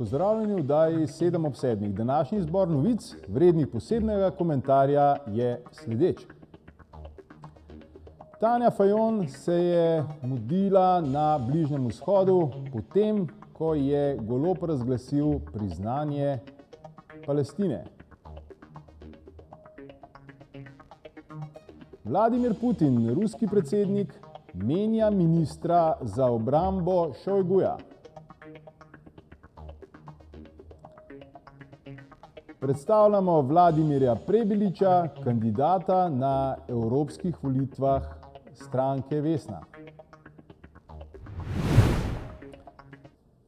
Pozdravljeni v oddaji 7 ob 7. Današnji izbor novic, vrednih posebnega komentarja, je sledeč. Tanja Fajon se je mudila na Bližnjem vzhodu, potem, ko je Golob razglasil priznanje Palestine. Vladimir Putin, ruski predsednik, menja ministra za obrambo Šojguja. Predstavljamo Vladimirja Prebiliča, kandidata na evropskih volitvah stranke Vesna.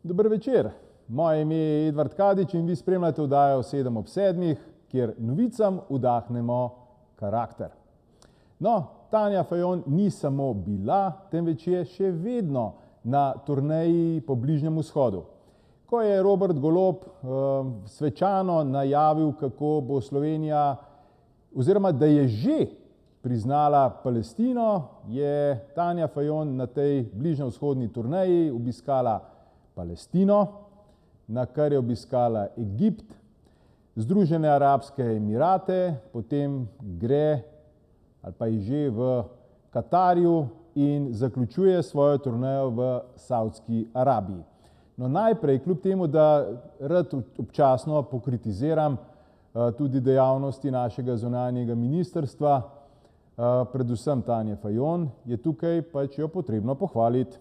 Dober večer, moje ime je Edvard Kadič in vi spremljate oddajo 7 ob 7, kjer novicam vdahnemo karakter. No, Tanja Fajon ni samo bila, temveč je še vedno na turneji po Bližnjem vzhodu. Ko je Robert Golob svečano najavil, kako bo Slovenija, oziroma da je že priznala Palestino, je Tanja Fajon na tej bližnjevzhodni turneji obiskala Palestino, na kar je obiskala Egipt, Združene arabske emirate, potem gre ali pa je že v Katarju in zaključuje svojo turnejo v Savdski Arabiji. No, najprej, kljub temu, da rad občasno pokritiziram tudi dejavnosti našega zunanjega ministrstva, predvsem Tanje Fajon, je tukaj pač jo potrebno pohvaliti.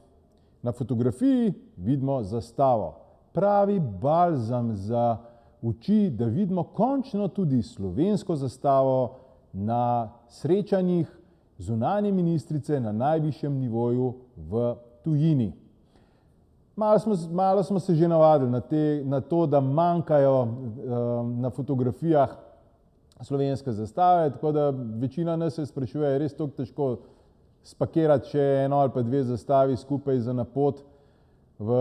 Na fotografiji vidimo zastavo, pravi balzam za oči, da vidimo končno tudi slovensko zastavo na srečanjih zunanje ministrice na najvišjem nivoju v tujini. Malo smo se že navadili na to, da manjkajo na fotografijah slovenske zastave, tako da večina nas se sprašuje, je res tako težko spakirati še eno ali pa dve zastavi skupaj za na pot v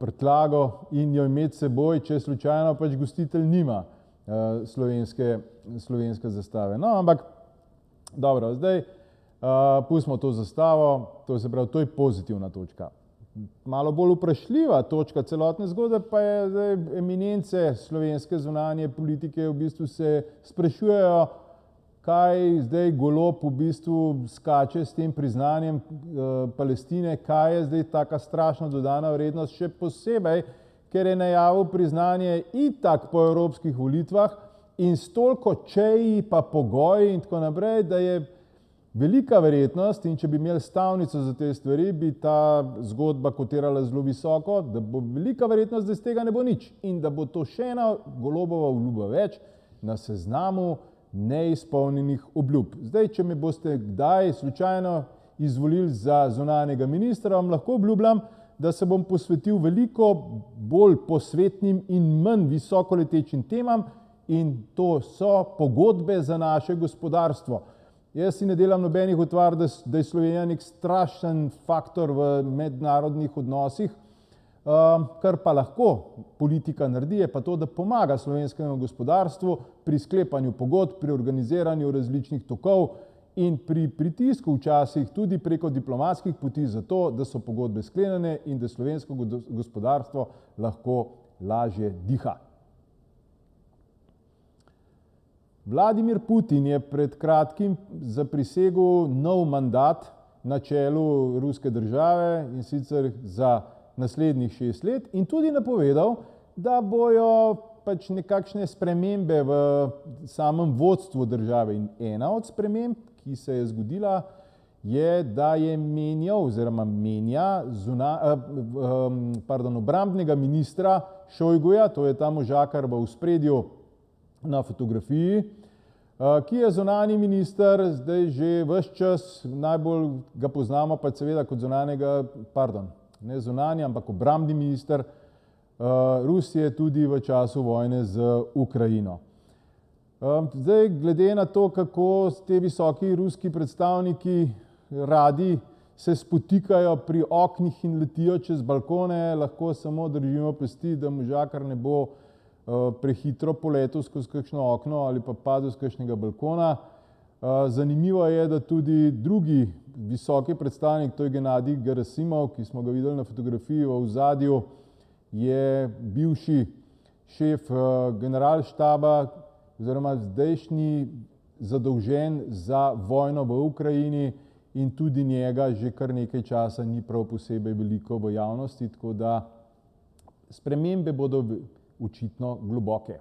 prtljago in jo imeti seboj, če slučajno pač gostitelj nima slovenske zastave. No, ampak dobro, zdaj pustimo to zastavo, to se pravi, to je pozitivna točka. Malo bolj vprašljiva točka celotne zgodbe pa je zdaj eminence slovenske zunanje politike v bistvu se sprašujejo, kaj zdaj Golob v bistvu skače s tem priznanjem Palestine, kaj je zdaj taka strašna dodana vrednost, še posebej, ker je najavil priznanje itak po evropskih volitvah in s toliko čeji pa pogoji in tako naprej, da je velika verjetnost, in če bi imeli stavnico za te stvari, bi ta zgodba kotirala zelo visoko, da bo velika verjetnost, da iz tega ne bo nič in da bo to še ena Golobova obljuba več na seznamu neizpolnjenih obljub. Zdaj, če me boste kdaj slučajno izvolili za zunanjega ministra, vam lahko obljubljam, da se bom posvetil veliko bolj posvetnim in manj visokoletečim temam in to so pogodbe za naše gospodarstvo. Jaz si ne delam nobenih utvar, da je Slovenija nek strašen faktor v mednarodnih odnosih, kar pa lahko politika naredi, je pa to, da pomaga slovenskemu gospodarstvu pri sklepanju pogodb, pri organiziranju različnih tokov in pri pritisku včasih tudi preko diplomatskih poti za to, da so pogodbe sklenjene in da slovensko gospodarstvo lahko lažje diha. Vladimir Putin je pred kratkim zaprisegel nov mandat na čelu ruske države in sicer za naslednjih 6 let in tudi napovedal, da bojo pač nekakšne spremembe v samem vodstvu države. In ena od sprememb, ki se je zgodila, je, da je menjal oziroma menja obrambnega ministra Šojguja, to je ta možakar v ospredju na fotografiji, ki je zunanji minister, zdaj že ves čas, najbolj ga poznamo pa seveda kot ne zunanji, ampak obrambni minister Rusije tudi v času vojne z Ukrajino. Zdaj, glede na to, kako te visoki ruski predstavniki radi se spotikajo pri oknih in letijo čez balkone, lahko samo držimo pesti, da možakar ne bo prehitro poletel skozi kakšno okno ali pa padel z kakšnega balkona. Zanimivo je, da tudi drugi visoki predstavnik, to je Genadij Gerasimov, ki smo ga videli na fotografiji v ozadju, je bivši šef generalštaba oziroma zdajšnji zadolžen za vojno v Ukrajini in tudi njega že kar nekaj časa ni prav posebej veliko v javnosti, tako da spremembe bodo očitno globoke.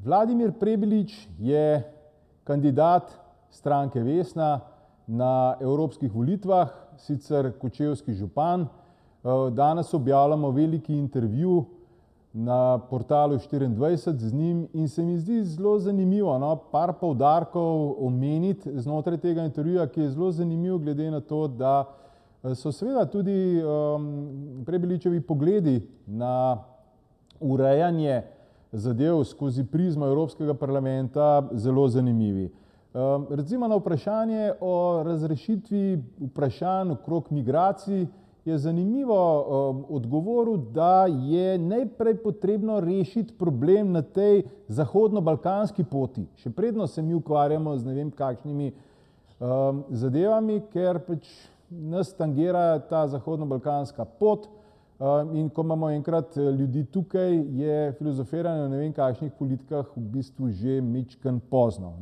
Vladimir Prebilič je kandidat stranke Vesna na evropskih volitvah, sicer kočevski župan. Danes objavljamo veliki intervju na portalu 24 z njim in se mi zdi zelo zanimivo, par poudarkov omeniti znotraj tega intervjuja, ki je zelo zanimiv glede na to, da so seveda tudi Prebiličevi pogledi na urejanje zadev skozi prizmo Evropskega parlamenta zelo zanimivi. Recimo na vprašanje o razrešitvi vprašanj okrog migracij je zanimivo odgovoril, da je najprej potrebno rešiti problem na tej zahodno-balkanski poti. Še predno se mi ukvarjamo z ne vem kakšnimi zadevami, ker pač nas tangira ta zahodno-balkanska pot in ko imamo enkrat ljudi tukaj, je filozofiranje o ne vem kakšnih politikah v bistvu že mičken pozno.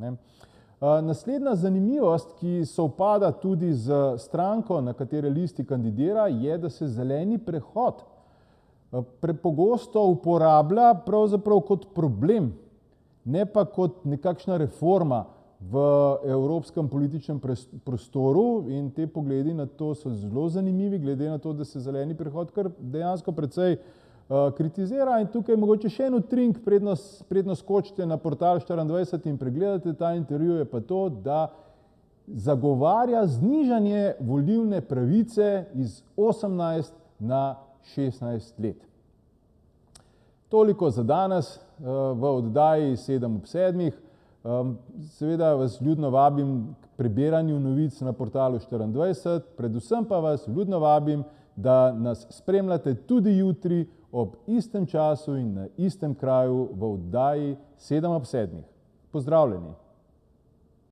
Naslednja zanimivost, ki sovpada tudi z stranko, na katere listi kandidira, je, da se zeleni prehod prepogosto uporablja pravzaprav kot problem, ne pa kot nekakšna reforma v evropskem političnem prostoru in te pogledi na to so zelo zanimivi, glede na to, da se zeleni prehod kar dejansko precej kritizira in tukaj mogoče še en utrink, predno skočite na portal 24 in pregledate ta intervju, je pa to, da zagovarja znižanje volilne pravice iz 18 na 16 let. Toliko za danes v oddaji 7/7. Seveda vas vljudno vabim k prebiranju novic na portalu 24, predvsem pa vas vljudno vabim, da nas spremljate tudi jutri ob istem času in na istem kraju v oddaji 7/7. Pozdravljeni!